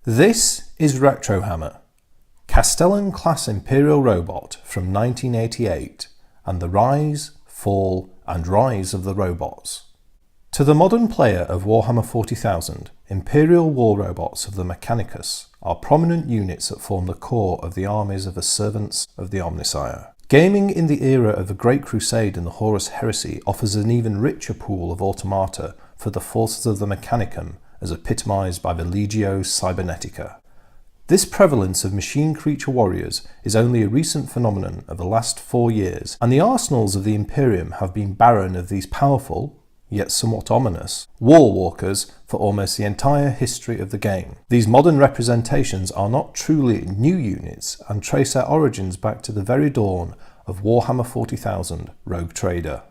This is Retrohammer, Castellan Class Imperial robot from 1988, and the rise, fall and rise of the robots. To the modern player of Warhammer 40,000, Imperial war robots of the Mechanicus are prominent units that form the core of the armies of the servants of the Omnissiah. Gaming in the era of the Great Crusade and the Horus Heresy offers an even richer pool of automata for the forces of the Mechanicum, as epitomised by the Legio Cybernetica. This prevalence of machine creature warriors is only a recent phenomenon of the last 4 years, and the arsenals of the Imperium have been barren of these powerful, yet somewhat ominous, war walkers for almost the entire history of the game. These modern representations are not truly new units and trace their origins back to the very dawn of Warhammer 40,000 Rogue Trader.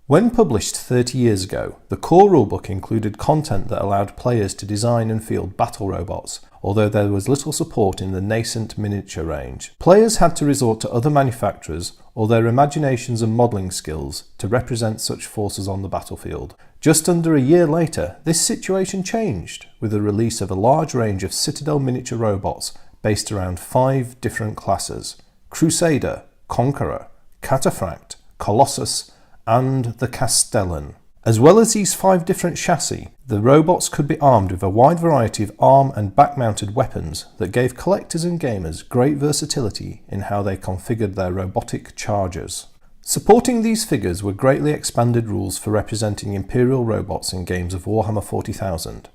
When published 30 years ago, the core rulebook included content that allowed players to design and field battle robots, although there was little support in the nascent miniature range. Players had to resort to other manufacturers or their imaginations and modelling skills to represent such forces on the battlefield. Just under a year later, this situation changed with the release of a large range of Citadel miniature robots based around 5 different classes: Crusader, Conqueror, Cataphract, Colossus, and the Castellan. As well as these 5 different chassis, the robots could be armed with a wide variety of arm and back-mounted weapons that gave collectors and gamers great versatility in how they configured their robotic chargers. Supporting these figures were greatly expanded rules for representing Imperial robots in games of Warhammer 40,000.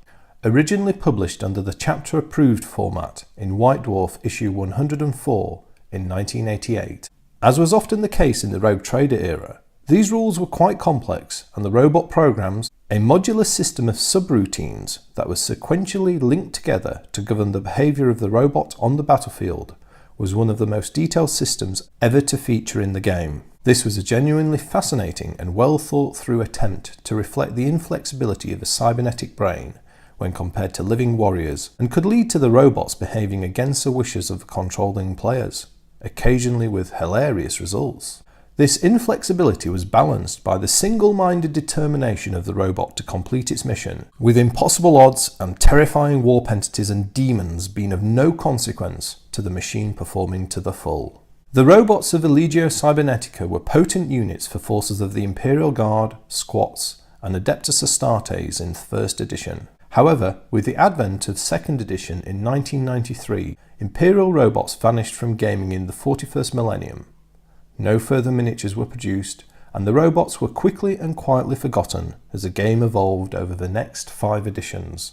Originally published under the chapter-approved format in White Dwarf issue 104 in 1988. As was often the case in the Rogue Trader era, these rules were quite complex, and the robot programs, a modular system of subroutines that was sequentially linked together to govern the behaviour of the robot on the battlefield, was one of the most detailed systems ever to feature in the game. This was a genuinely fascinating and well thought through attempt to reflect the inflexibility of a cybernetic brain when compared to living warriors, and could lead to the robots behaving against the wishes of controlling players, occasionally with hilarious results. This inflexibility was balanced by the single-minded determination of the robot to complete its mission, with impossible odds and terrifying warp entities and demons being of no consequence to the machine performing to the full. The robots of the Legio Cybernetica were potent units for forces of the Imperial Guard, Squats, and Adeptus Astartes in 1st edition. However, with the advent of 2nd edition in 1993, Imperial robots vanished from gaming in the 41st millennium. No further miniatures were produced, and the robots were quickly and quietly forgotten as the game evolved over the next 5 editions.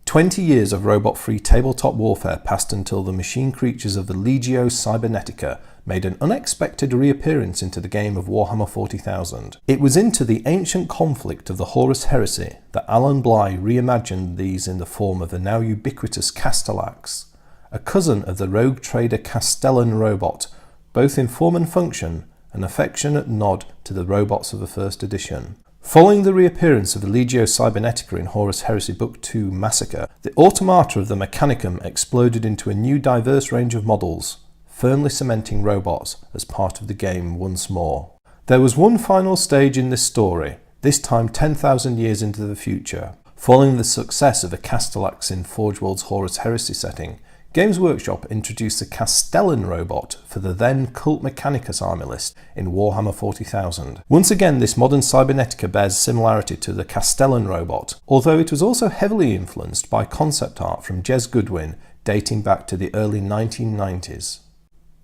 20 years of robot-free tabletop warfare passed until the machine creatures of the Legio Cybernetica made an unexpected reappearance into the game of Warhammer 40,000. It was into the ancient conflict of the Horus Heresy that Alan Bligh reimagined these in the form of the now ubiquitous Castellax, a cousin of the Rogue Trader Castellan robot, both in form and function, an affectionate nod to the robots of the 1st edition. Following the reappearance of the Legio Cybernetica in Horus Heresy Book 2 Massacre, the automata of the Mechanicum exploded into a new diverse range of models, firmly cementing robots as part of the game once more. There was one final stage in this story, this time 10,000 years into the future. Following the success of the Castellax in Forge World's Horus Heresy setting, Games Workshop introduced the Castellan robot for the then cult Mechanicus army list in Warhammer 40,000. Once again, this modern Cybernetica bears similarity to the Castellan robot, although it was also heavily influenced by concept art from Jez Goodwin dating back to the early 1990s.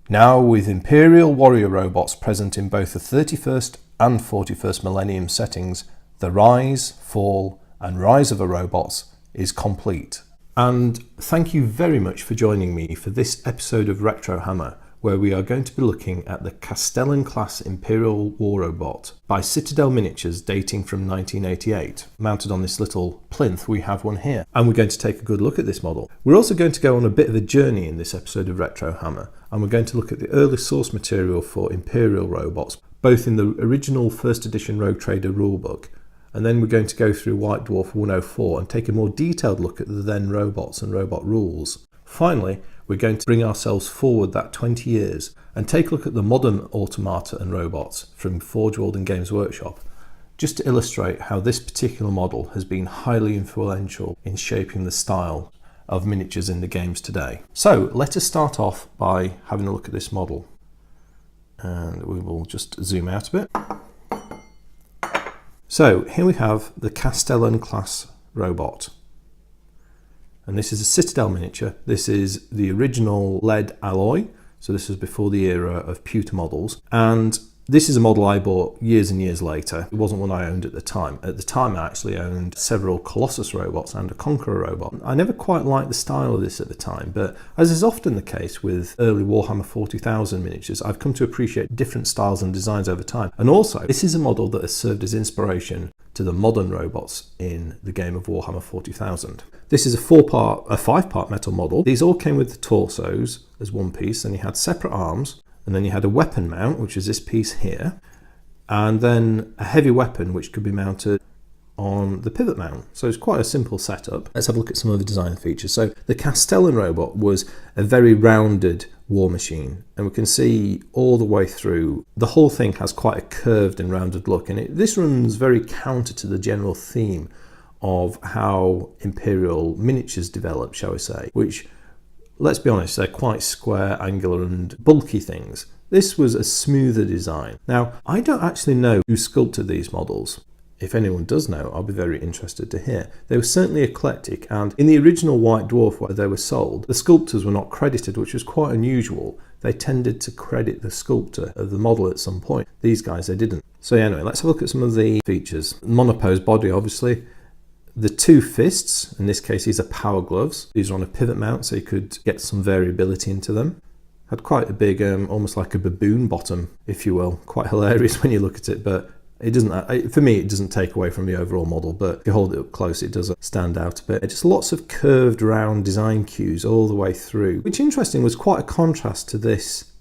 Now, with Imperial warrior robots present in both the 31st and 41st millennium settings, the rise, fall and rise of the robots is complete. And thank you very much for joining me for this episode of Retrohammer, where we are going to be looking at the Castellan Class Imperial War Robot by Citadel Miniatures dating from 1988. Mounted on this little plinth, we have one here, and we're going to take a good look at this model. We're also going to go on a bit of a journey in this episode of Retrohammer, and we're going to look at the early source material for Imperial robots, both in the original 1st edition Rogue Trader rulebook, and then we're going to go through White Dwarf 104 and take a more detailed look at the then robots and robot rules. Finally, we're going to bring ourselves forward that 20 years and take a look at the modern automata and robots from Forge World and Games Workshop, just to illustrate how this particular model has been highly influential in shaping the style of miniatures in the games today. So let us start off by having a look at this model. And we will just zoom out a bit. So here we have the Castellan Class robot. And this is a Citadel miniature. This is the original lead alloy. So this was before the era of pewter models. And this is a model I bought years and years later. It wasn't one I owned at the time. At the time, I actually owned several Colossus robots and a Conqueror robot. I never quite liked the style of this at the time, but as is often the case with early Warhammer 40,000 miniatures, I've come to appreciate different styles and designs over time. And also, this is a model that has served as inspiration to the modern robots in the game of Warhammer 40,000. This is a 5-part metal model. These all came with the torsos as one piece, and you had separate arms. And then you had a weapon mount, which is this piece here, and then a heavy weapon which could be mounted on the pivot mount. So it's quite a simple setup. Let's have a look at some of the design features. So the Castellan robot was a very rounded war machine, and we can see all the way through. The whole thing has quite a curved and rounded look, and this runs very counter to the general theme of how Imperial miniatures develop, shall we say, which, let's be honest, they're quite square, angular and bulky things. This was a smoother design. Now, I don't actually know who sculpted these models. If anyone does know, I'll be very interested to hear. They were certainly eclectic, and in the original White Dwarf where they were sold, the sculptors were not credited, which was quite unusual. They tended to credit the sculptor of the model at some point. These guys, they didn't. So anyway, let's have a look at some of the features. Monopose body, obviously. The two fists, in this case these are power gloves. These are on a pivot mount so you could get some variability into them. Had quite a big, almost like a baboon bottom, if you will. Quite hilarious when you look at it, but it doesn't, for me it doesn't take away from the overall model, but if you hold it up close it does stand out a bit. Just lots of curved round design cues all the way through, which interesting was quite a contrast to this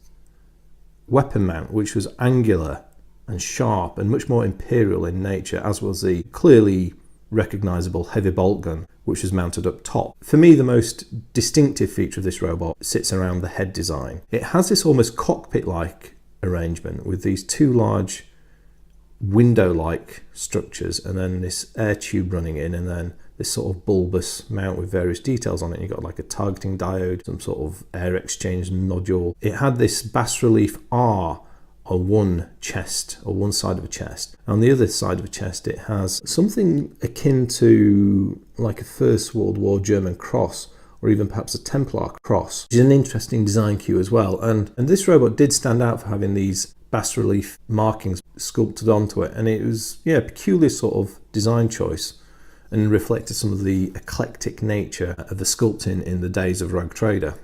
weapon mount, which was angular and sharp and much more Imperial in nature, as was the clearly recognisable heavy bolt gun, which is mounted up top. For me, the most distinctive feature of this robot sits around the head design. It has this almost cockpit-like arrangement with these two large window-like structures and then this air tube running in, and then this sort of bulbous mount with various details on it. You've got like a targeting diode, some sort of air exchange nodule. It had this bas-relief R on one chest, or one side of a chest. On the other side of a chest it has something akin to like a First World War German cross, or even perhaps a Templar cross, which is an interesting design cue as well. And this robot did stand out for having these bas-relief markings sculpted onto it, and it was, yeah, a peculiar sort of design choice and reflected some of the eclectic nature of the sculpting in the days of Rogue Trader.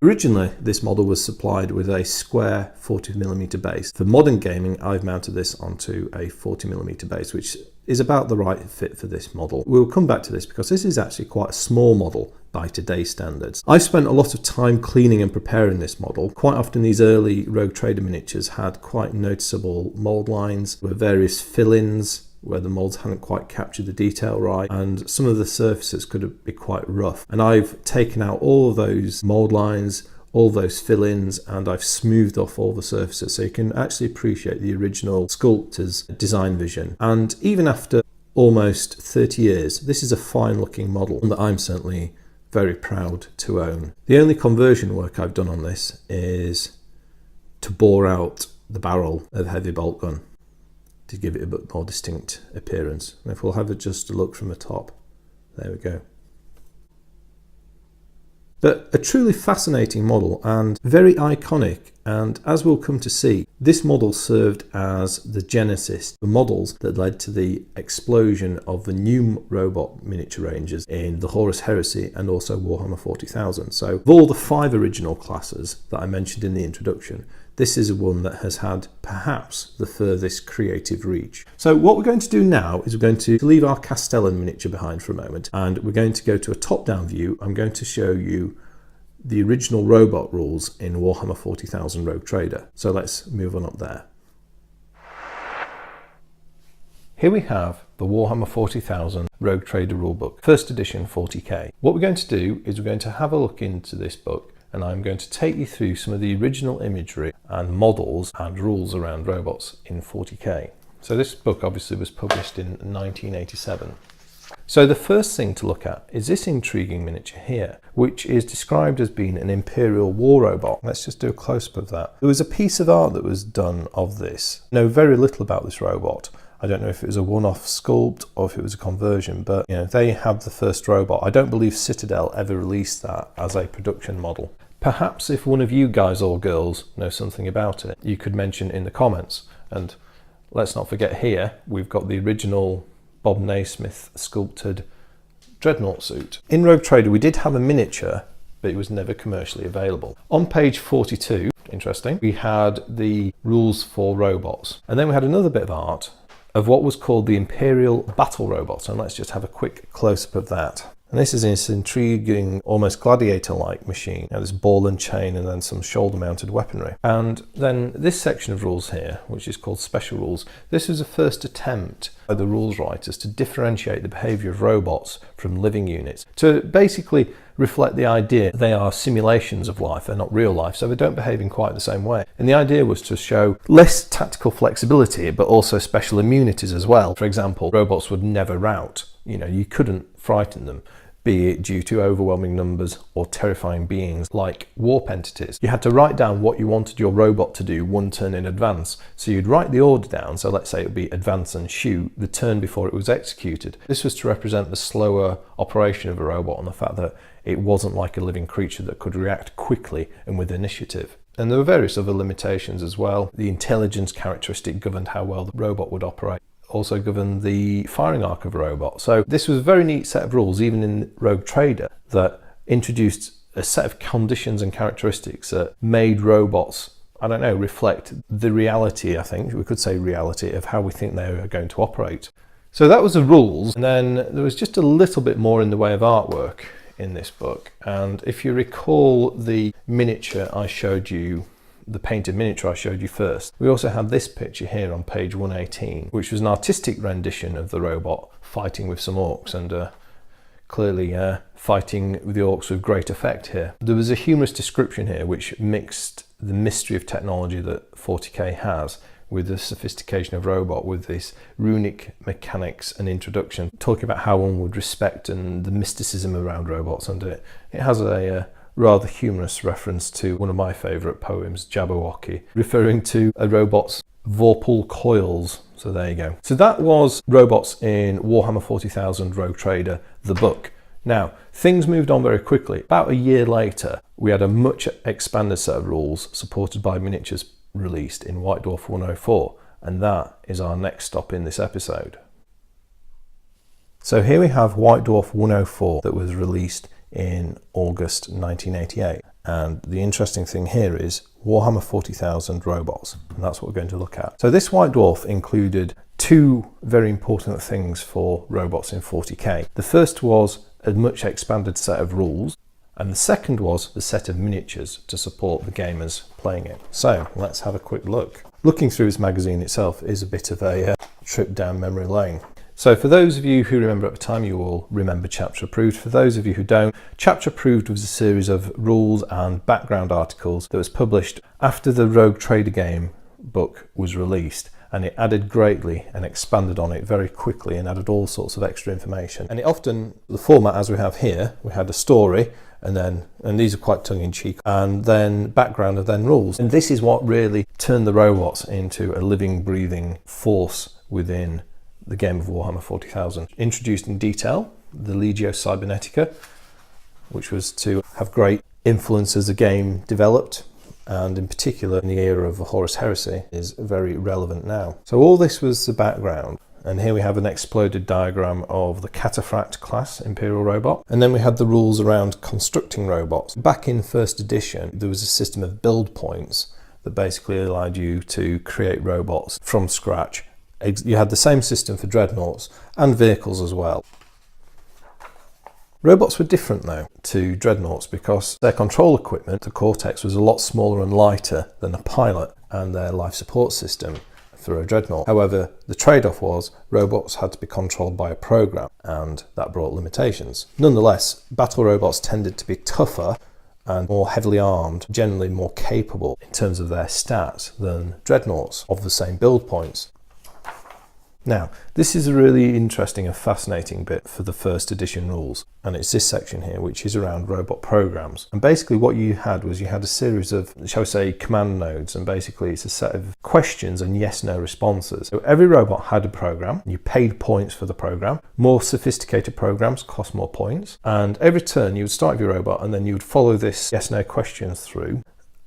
Originally, this model was supplied with a square 40mm base. For modern gaming, I've mounted this onto a 40mm base, which is about the right fit for this model. We'll come back to this because this is actually quite a small model by today's standards. I've spent a lot of time cleaning and preparing this model. Quite often these early Rogue Trader miniatures had quite noticeable mould lines with various fill-ins where the molds hadn't quite captured the detail right, and some of the surfaces could be quite rough. And I've taken out all of those mold lines, all those fill-ins, and I've smoothed off all the surfaces so you can actually appreciate the original sculptor's design vision. And even after almost 30 years, this is a fine looking model that I'm certainly very proud to own. The only conversion work I've done on this is to bore out the barrel of heavy bolt gun to give it a bit more distinct appearance. And if we'll have just a look from the top, there we go. But a truly fascinating model and very iconic, and as we'll come to see, this model served as the genesis, the models that led to the explosion of the new robot miniature ranges in the Horus Heresy and also Warhammer 40,000. So of all the 5 original classes that I mentioned in the introduction, this is one that has had perhaps the furthest creative reach. So what we're going to do now is we're going to leave our Castellan miniature behind for a moment, and we're going to go to a top-down view. I'm going to show you the original robot rules in Warhammer 40,000 Rogue Trader. So let's move on up there. Here we have the Warhammer 40,000 Rogue Trader Rulebook, first edition 40k. What we're going to do is we're going to have a look into this book, and I'm going to take you through some of the original imagery and models and rules around robots in 40k. So this book obviously was published in 1987. So the first thing to look at is this intriguing miniature here, which is described as being an Imperial war robot. Let's just do a close-up of that. There was a piece of art that was done of this. I know very little about this robot. I don't know if it was a one-off sculpt or if it was a conversion, but you know, they have the first robot. I don't believe Citadel ever released that as a production model. Perhaps if one of you guys or girls know something about it, you could mention in the comments. And let's not forget here, we've got the original Bob Naismith sculpted Dreadnought suit. In Rogue Trader, we did have a miniature, but it was never commercially available. On page 42, interesting, we had the rules for robots. And then we had another bit of art of what was called the Imperial battle robot. And let's just have a quick close-up of that. And this is this intriguing, almost gladiator-like machine. Now, there's ball and chain and then some shoulder-mounted weaponry. And then this section of rules here, which is called special rules, this was the first attempt by the rules writers to differentiate the behaviour of robots from living units, to basically reflect the idea they are simulations of life, they're not real life, so they don't behave in quite the same way. And the idea was to show less tactical flexibility, but also special immunities as well. For example, robots would never rout. You know, you couldn't frighten them, be it due to overwhelming numbers or terrifying beings like warp entities. You had to write down what you wanted your robot to do one turn in advance. So you'd write the order down, so let's say it would be advance and shoot the turn before it was executed. This was to represent the slower operation of a robot and the fact that it wasn't like a living creature that could react quickly and with initiative. And there were various other limitations as well. The intelligence characteristic governed how well the robot would operate. Also governed the firing arc of a robot. So this was a very neat set of rules, even in Rogue Trader, that introduced a set of conditions and characteristics that made robots, I don't know, reflect the reality, I think, we could say reality, of how we think they are going to operate. So that was the rules, and then there was just a little bit more in the way of artwork in this book. And if you recall the miniature I showed you, the painted miniature I showed you first, we also had this picture here on page 118, which was an artistic rendition of the robot fighting with some orcs, and clearly fighting with the orcs with great effect here. There was a humorous description here which mixed the mystery of technology that 40k has with the sophistication of robot, with this runic mechanics and introduction, talking about how one would respect and the mysticism around robots, and it has a rather humorous reference to one of my favourite poems, Jabberwocky, referring to a robot's vorpal coils. So there you go. So that was robots in Warhammer 40,000 Rogue Trader, the book. Now, things moved on very quickly. About a year later, we had a much expanded set of rules supported by miniatures released in White Dwarf 104, and that is our next stop in this episode. So here we have White Dwarf 104 that was released in August 1988, and the interesting thing here is Warhammer 40,000 robots, and that's what we're going to look at. So this White Dwarf included two very important things for robots in 40k. The first was a much expanded set of rules, and the second was the set of miniatures to support the gamers playing it. So let's have a quick look. Looking through this magazine itself is a bit of a trip down memory lane. So for those of you who remember at the time, you will remember Chapter Approved. For those of you who don't, Chapter Approved was a series of rules and background articles that was published after the Rogue Trader game book was released, and it added greatly and expanded on it very quickly and added all sorts of extra information. And it often, the format as we have here, we had a story, and these are quite tongue-in-cheek, and then background and then rules. And this is what really turned the robots into a living, breathing force within the game of Warhammer 40,000. Introduced in detail the Legio Cybernetica, which was to have great influence as the game developed, and in particular in the era of the Horus Heresy is very relevant now. So all this was the background, and here we have an exploded diagram of the Cataphract class Imperial robot, and then we had the rules around constructing robots. Back in first edition there was a system of build points that basically allowed you to create robots from scratch. You had the same system for dreadnoughts and vehicles as well. Robots were different though to dreadnoughts because their control equipment, the Cortex, was a lot smaller and lighter than a pilot and their life support system for a dreadnought. However, the trade-off was robots had to be controlled by a program, and that brought limitations. Nonetheless, battle robots tended to be tougher and more heavily armed, generally more capable in terms of their stats than dreadnoughts of the same build points. Now, this is a really interesting and fascinating bit for the first edition rules, and it's this section here, which is around robot programs. And basically what you had was you had a series of, shall we say, command nodes, and basically it's a set of questions and yes-no responses. So every robot had a program, you paid points for the program. More sophisticated programs cost more points, and every turn you would start with your robot and then you would follow this yes-no questions through,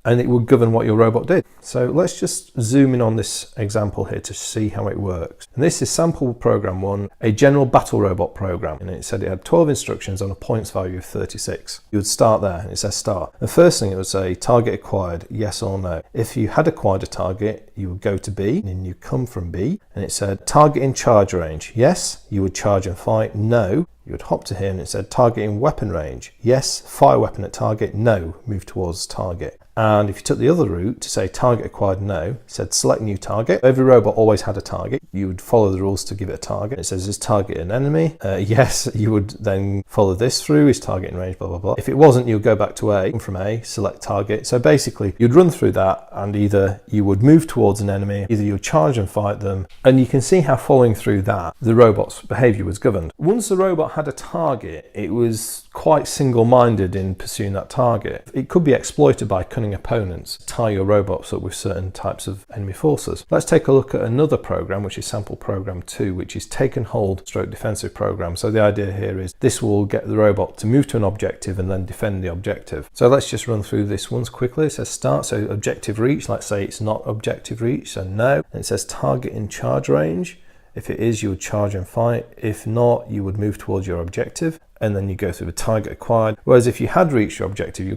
and it would govern what your robot did. So let's just zoom in on this example here to see how it works. And this is sample program 1, a general battle robot program. And it said it had 12 instructions on a points value of 36. You would start there, and it says start. The first thing it would say, target acquired, yes or no. If you had acquired a target, you would go to B, and then you come from B. And it said, target in charge range, yes, you would charge and fight, no. You would hop to here, and it said, target in weapon range, yes, fire weapon at target, no, move towards target. And if you took the other route to say target acquired no, it said select new target. Every robot always had a target. You would follow the rules to give it a target. It says is target an enemy? Yes, you would then follow this through, is target in range, blah, blah, blah. If it wasn't, you'd go back to A, come from A, select target. So basically you'd run through that, and either you would move towards an enemy, either you would charge and fight them. And you can see how following through that, the robot's behavior was governed. Once the robot had a target, it was quite single-minded in pursuing that target. It could be exploited by cunning opponents, tie your robots up with certain types of enemy forces. Let's take a look at another program, which is sample program 2, which is take and hold stroke defensive program. So the idea here is this will get the robot to move to an objective and then defend the objective. So let's just run through this once quickly. It says start, so objective reach, let's say it's not objective reach, so no. And it says target in charge range. If it is, you would charge and fight. If not, you would move towards your objective, and then you go through the target acquired. Whereas if you had reached your objective,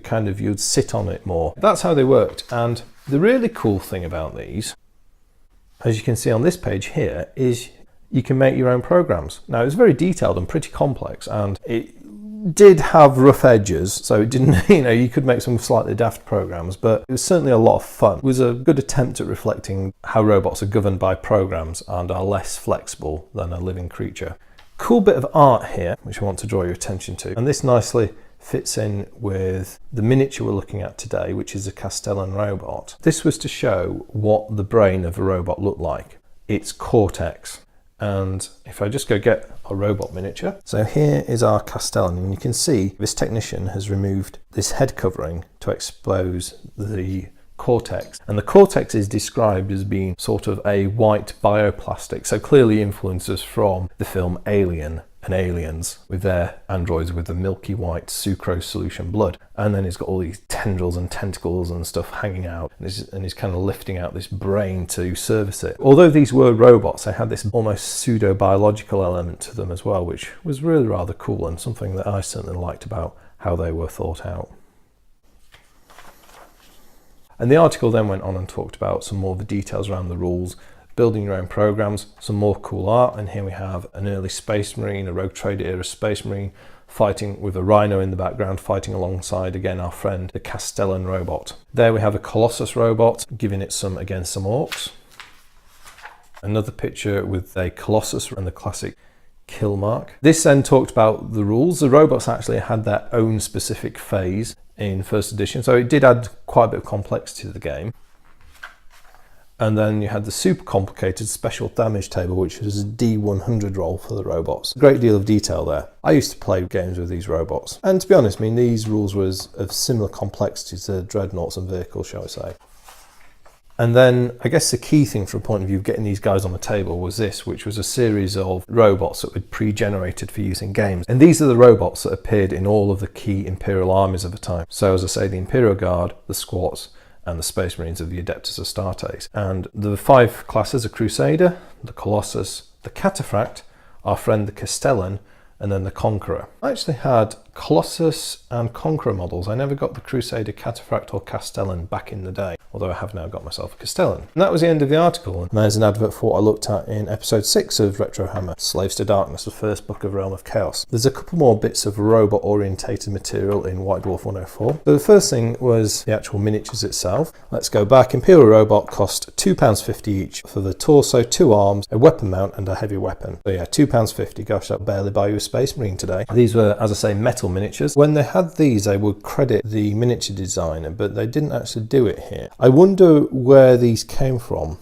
you'd sit on it more. That's how they worked. And the really cool thing about these, as you can see on this page here, is you can make your own programs. Now, it's very detailed and pretty complex, and it did have rough edges, so it didn't, you could make some slightly daft programs, but it was certainly a lot of fun. It was a good attempt at reflecting how robots are governed by programs and are less flexible than a living creature. Cool bit of art here, which I want to draw your attention to, and this nicely fits in with the miniature we're looking at today, which is a Castellan robot. This was to show what the brain of a robot looked like. It's cortex. And if I just go get a robot miniature. So here is our Castellan, and you can see this technician has removed this head covering to expose the cortex. And the cortex is described as being sort of a white bioplastic, so clearly influences from the film Alien and Aliens with their androids with the milky white sucrose solution blood. And then he's got all these tendrils and tentacles and stuff hanging out, and he's kind of lifting out this brain to service it. Although these were robots, they had this almost pseudo-biological element to them as well, which was really rather cool and something that I certainly liked about how they were thought out. And the article then went on and talked about some more of the details around the rules, building your own programs, some more cool art, and here we have an early Space Marine, a Rogue Trader era Space Marine, fighting with a Rhino in the background, fighting alongside, again, our friend, the Castellan robot. There we have a Colossus robot, giving it some orcs. Another picture with a Colossus and the classic kill mark. This then talked about the rules. The robots actually had their own specific phase in first edition, so it did add quite a bit of complexity to the game. And then you had the super complicated special damage table, which is a D100 roll for the robots. A great deal of detail there. I used to play games with these robots, and to be honest, these rules were of similar complexity to dreadnoughts and vehicles, shall we say. And then I guess the key thing from a point of view of getting these guys on the table was this, which was a series of robots that were pre-generated for use in games. And these are the robots that appeared in all of the key Imperial armies of the time. So as I say, the Imperial Guard, the Squats, and the Space Marines of the Adeptus Astartes. And the 5 classes are Crusader, the Colossus, the Cataphract, our friend the Castellan, and then the Conqueror. I actually had Colossus and Conqueror models. I never got the Crusader, Cataphract or Castellan back in the day, although I have now got myself a Castellan. And that was the end of the article. And there's an advert for what I looked at in episode 6 of Retrohammer, Slaves to Darkness, the first book of Realm of Chaos. There's a couple more bits of robot orientated material in White Dwarf 104. So the first thing was the actual miniatures itself. Let's go back. Imperial robot cost £2.50 each for the torso, 2 arms, a weapon mount and a heavy weapon. So yeah, £2.50. Gosh, that'll barely buy you a Space Marine today. These were, as I say, metal miniatures. When they had these, they would credit the miniature designer, but they didn't actually do it here. I wonder where these came from.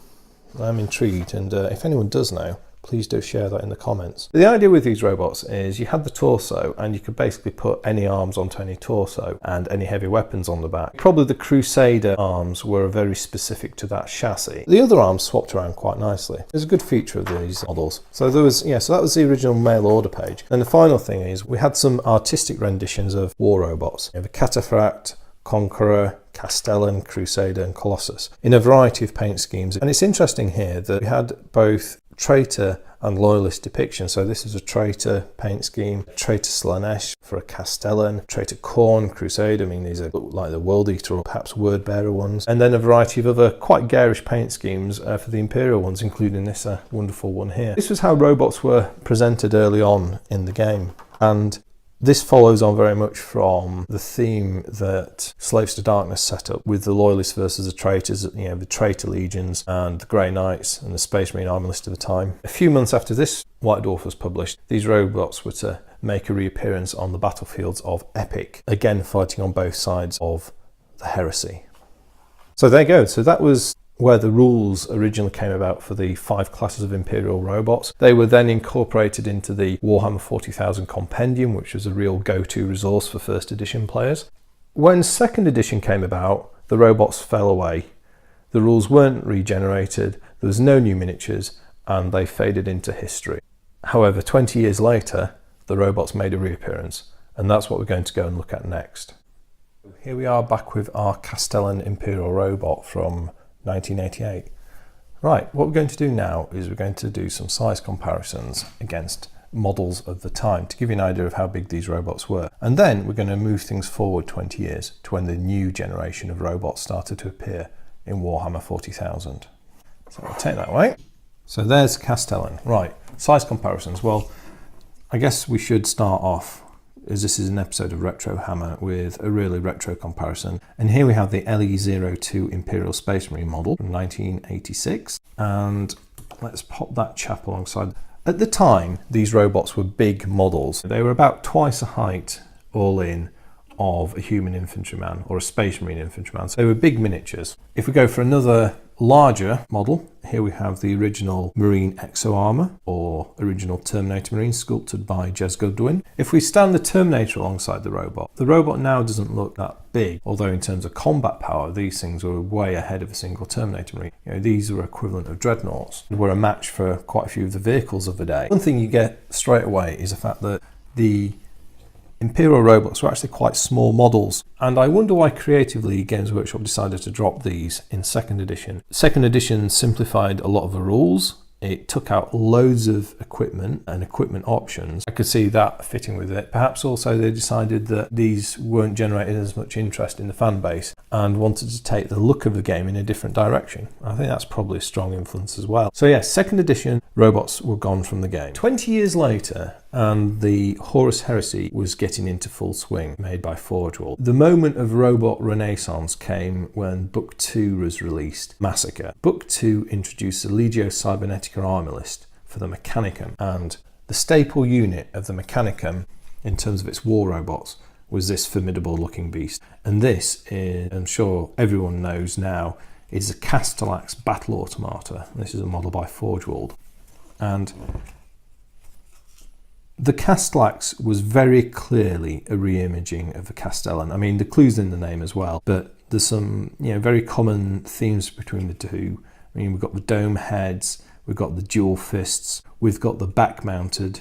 I'm intrigued, and if anyone does know, please do share that in the comments. The idea with these robots is you had the torso and you could basically put any arms onto any torso and any heavy weapons on the back. Probably the Crusader arms were very specific to that chassis. The other arms swapped around quite nicely. It's a good feature of these models. So there was, so that was the original mail order page. And the final thing is we had some artistic renditions of war robots. You have a Cataphract, Conqueror, Castellan, Crusader and Colossus in a variety of paint schemes. And it's interesting here that we had both traitor and loyalist depictions. So this is a traitor paint scheme, traitor Slanesh for a Castellan, traitor Khorne, Crusader. I mean, these are like the World Eater or perhaps Word Bearer ones. And then a variety of other quite garish paint schemes for the Imperial ones, including this wonderful one here. This was how robots were presented early on in the game. And this follows on very much from the theme that Slaves to Darkness set up with the Loyalists versus the Traitors, the Traitor Legions and the Grey Knights and the Space Marine Army List of the time. A few months after this White Dwarf was published, these robots were to make a reappearance on the battlefields of Epic, again fighting on both sides of the Heresy. So there you go. So that was where the rules originally came about for the 5 classes of Imperial robots. They were then incorporated into the Warhammer 40,000 compendium, which was a real go-to resource for first edition players. When second edition came about, the robots fell away. The rules weren't regenerated, there was no new miniatures, and they faded into history. However, 20 years later, the robots made a reappearance, and that's what we're going to go and look at next. Here we are back with our Castellan Imperial robot from 1988. Right, what we're going to do now is we're going to do some size comparisons against models of the time to give you an idea of how big these robots were. And then we're going to move things forward 20 years to when the new generation of robots started to appear in Warhammer 40,000. So I'll take that away. So there's Castellan. Right, size comparisons. Well, I guess we should start off, as this is an episode of Retrohammer, with a really retro comparison. And here we have the LE02 Imperial Space Marine model from 1986. And let's pop that chap alongside. At the time, these robots were big models. They were about twice the height, all in, of a human infantryman or a Space Marine infantryman. So they were big miniatures. If we go for another larger model, here we have the original Marine Exo Armour, or original Terminator Marine, sculpted by Jez Goodwin. If we stand the Terminator alongside the robot now doesn't look that big, although in terms of combat power, these things were way ahead of a single Terminator Marine. These were equivalent of dreadnoughts, and were a match for quite a few of the vehicles of the day. One thing you get straight away is the fact that the Imperial robots were actually quite small models, and I wonder why creatively Games Workshop decided to drop these in second edition. Second edition simplified a lot of the rules. It took out loads of equipment and equipment options. I could see that fitting with it. Perhaps also they decided that these weren't generating as much interest in the fan base and wanted to take the look of the game in a different direction. I think that's probably a strong influence as well. So yes, second edition, robots were gone from the game. 20 years later, and the Horus Heresy was getting into full swing, made by Forge World. The moment of robot renaissance came when Book 2 was released, Massacre. Book 2 introduced the Legio Cybernetica army list for the Mechanicum, and the staple unit of the Mechanicum, in terms of its war robots, was this formidable looking beast. And this is, I'm sure everyone knows now, is a Castellan Class battle automata. This is a model by Forge World. And the Castellan Class was very clearly a re-imaging of the Castellan. I mean, the clue's in the name as well, but there's some very common themes between the two. I mean, we've got the dome heads, we've got the dual fists, we've got the back-mounted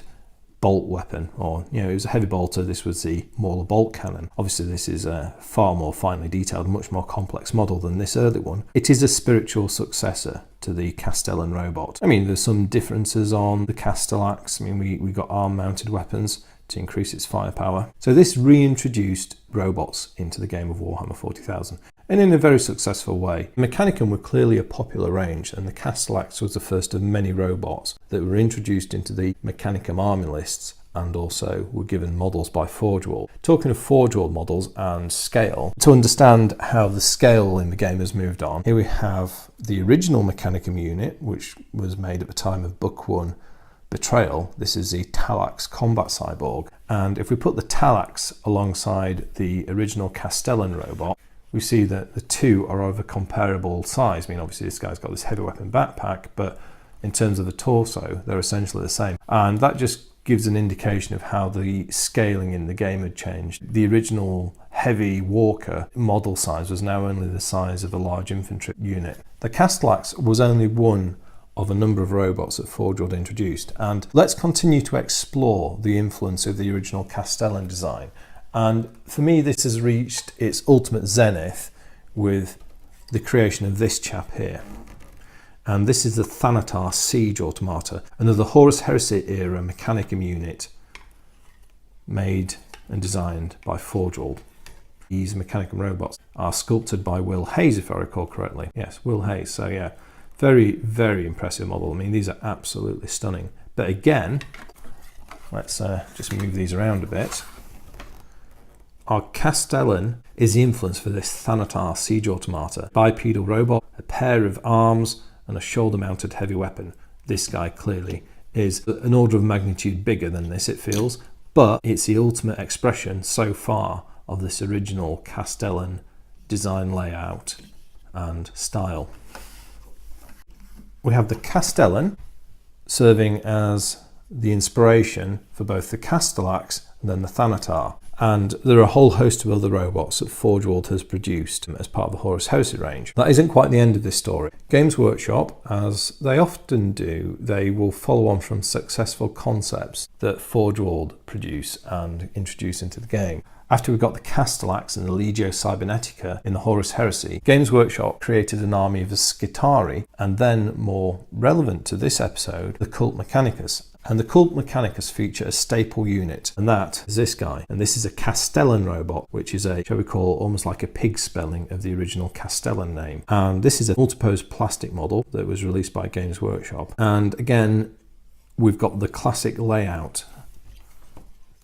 bolt weapon, or it was a heavy bolter. This was the Mauler bolt cannon. Obviously this is a far more finely detailed, much more complex model than this early one. It is a spiritual successor to the Castellan robot. I mean, there's some differences on the Castellan Class. I mean, we got arm mounted weapons to increase its firepower. So this reintroduced robots into the game of Warhammer 40,000, and in a very successful way. Mechanicum were clearly a popular range, and the Castellan Class was the first of many robots that were introduced into the Mechanicum army lists, and also were given models by Forge World. Talking of Forge World models and scale, to understand how the scale in the game has moved on, here we have the original Mechanicum unit, which was made at the time of Book 1 Betrayal. This is the Talax combat cyborg, and if we put the Talax alongside the original Castellan robot, we see that the two are of a comparable size. I mean, obviously this guy's got this heavy weapon backpack, but in terms of the torso, they're essentially the same. And that just gives an indication of how the scaling in the game had changed. The original heavy Walker model size was now only the size of a large infantry unit. The Castellax was only one of a number of robots that Forge World introduced. And let's continue to explore the influence of the original Castellan design. And for me, this has reached its ultimate zenith with the creation of this chap here. And this is the Thanatar Siege Automata, another Horus Heresy era Mechanicum unit made and designed by Forge World. These Mechanicum robots are sculpted by Will Hayes, if I recall correctly. Yes, Will Hayes. So yeah, very, very impressive model. I mean, these are absolutely stunning. But again, let's just move these around a bit. Our Castellan is the influence for this Thanatar Siege Automata. Bipedal robot, a pair of arms, and a shoulder-mounted heavy weapon. This guy clearly is an order of magnitude bigger than this, it feels, but it's the ultimate expression so far of this original Castellan design layout and style. We have the Castellan serving as the inspiration for both the Castellax and then the Thanatar. And there are a whole host of other robots that Forge World has produced as part of the Horus Heresy range. That isn't quite the end of this story. Games Workshop, as they often do, they will follow on from successful concepts that Forge World produce and introduce into the game. After we got the Castellax and the Legio Cybernetica in the Horus Heresy, Games Workshop created an army of the Skitarii, and then, more relevant to this episode, the Cult Mechanicus. And the Cult Mechanicus feature a staple unit, and that is this guy. And this is a Castellan robot, which is a, shall we call, almost like a pig spelling of the original Castellan name. And this is a multipose plastic model that was released by Games Workshop. And again, we've got the classic layout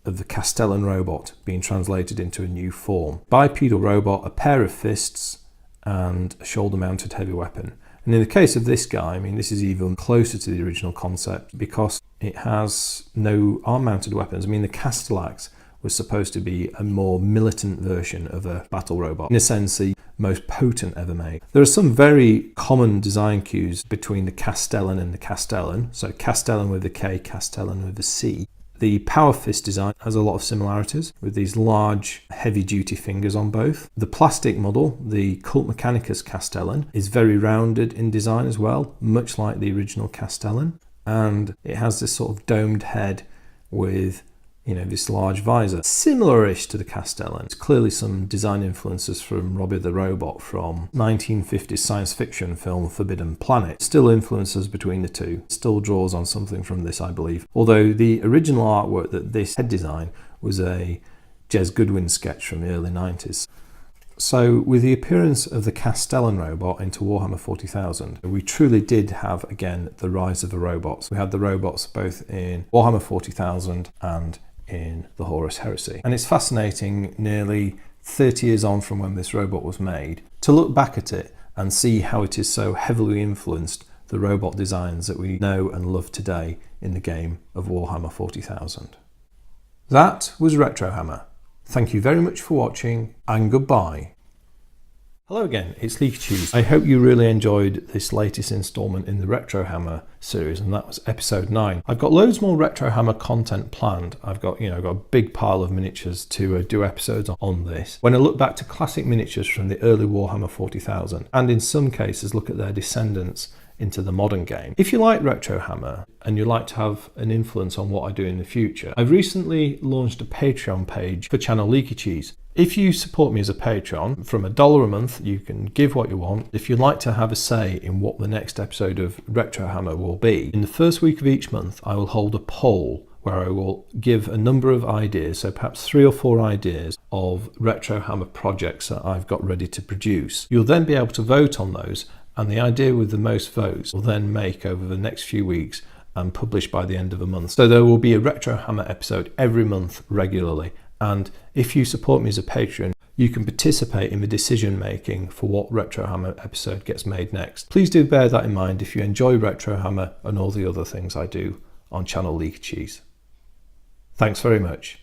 of the Castellan robot being translated into a new form. Bipedal robot, a pair of fists, and a shoulder-mounted heavy weapon. And in the case of this guy, I mean, this is even closer to the original concept because it has no arm-mounted weapons. I mean, the Castellax was supposed to be a more militant version of a battle robot. In a sense, the most potent ever made. There are some very common design cues between the Castellan and the Castellan. So Castellan with a K, Castellan with a C. The Power Fist design has a lot of similarities with these large heavy-duty fingers on both. The plastic model, the Cult Mechanicus Castellan, is very rounded in design as well, much like the original Castellan. And it has this sort of domed head with, you know, this large visor. Similar-ish to the Castellan. It's clearly some design influences from Robbie the Robot from 1950s science fiction film Forbidden Planet. Still influences between the two. Still draws on something from this, I believe. Although the original artwork that this head design was a Jez Goodwin sketch from the early 90s. So with the appearance of the Castellan robot into Warhammer 40,000, we truly did have, again, the rise of the robots. We had the robots both in Warhammer 40,000 and in the Horus Heresy. And it's fascinating, nearly 30 years on from when this robot was made, to look back at it and see how it is so heavily influenced the robot designs that we know and love today in the game of Warhammer 40,000. That was Retrohammer. Thank you very much for watching, and goodbye. Hello again, it's Leakycheese. I hope you really enjoyed this latest instalment in the Retrohammer series, and that was episode 9. I've got loads more Retrohammer content planned. I've got a big pile of miniatures to do episodes on this. When I look back to classic miniatures from the early Warhammer 40,000, and in some cases look at their descendants into the modern game. If you like Retrohammer and you'd like to have an influence on what I do in the future, I've recently launched a Patreon page for channel Leakycheese. If you support me as a patron, from $1 a month, you can give what you want. If you'd like to have a say in what the next episode of Retrohammer will be, in the first week of each month, I will hold a poll where I will give a number of ideas, so perhaps 3 or 4 ideas of Retrohammer projects that I've got ready to produce. You'll then be able to vote on those, and the idea with the most votes will then make over the next few weeks and publish by the end of the month. So there will be a Retrohammer episode every month regularly. And if you support me as a patron, you can participate in the decision making for what Retrohammer episode gets made next. Please do bear that in mind if you enjoy Retrohammer and all the other things I do on channel Leakycheese. Thanks very much.